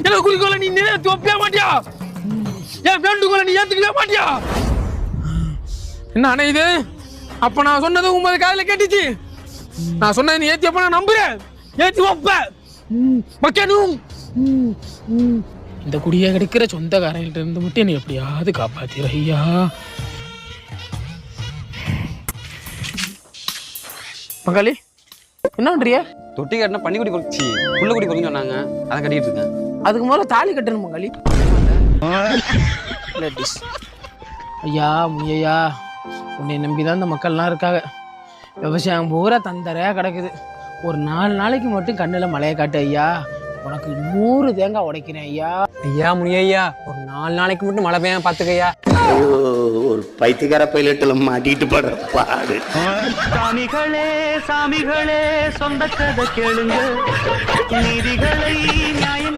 எனக்கு குறிக்கோளை நீ நிறைவேற்றி வைப்பே மாட்டியா? என் வேண்டுகோளை நீ ஏத்துக்கவே மாட்டியா? என்ன அண்ணே இது? அப்ப நான் சொன்னது உங்க காதுல கேட்டுச்சு. நான் சொன்னது நீ ஏத்தி அப்ப நான் நம்புறேன். ஏத்தி வைப்ப மக்கனும். இந்த குடியை கிடைக்கிற சொந்தக்காரங்கிட்ட இருந்து மட்டும் என்னை எப்படியாவது காப்பாத்திர ஐயா. பங்காளி என்ன பண்றிய? தொட்டி கட்டினா பன்னிக்குடி பொறிச்சி புள்ளக்குடி பொறிஞ்சு சொன்னாங்க, அதை கட்டிட்டு இருக்கேன். அதுக்கு முதல்ல தாலி கட்டணும் பங்காளி. ஐயா முனியா, உன்னை நம்பிதான் இந்த மக்கள்லாம் இருக்காங்க. விவசாயம் பூரா தந்தரையா கிடக்குது. ஒரு 4 நாளைக்கு மட்டும் கண்ணில் மழையை காட்டு ஐயா. உனக்கு 100 தேங்காய் உடைக்கிறேன் ஐயா. ஐயா முனியா, ஒரு 4 நாளைக்கு மட்டும் மழை பெய்யாம பாத்துக்கையா. ஒரு பைத்தியக்கார பைலட்டில் மாட்டிட்டு படுற பாடு. சாமிகளே சாமிகளே சொந்த கதை கேளுங்க, நீதிகளை நியாயம்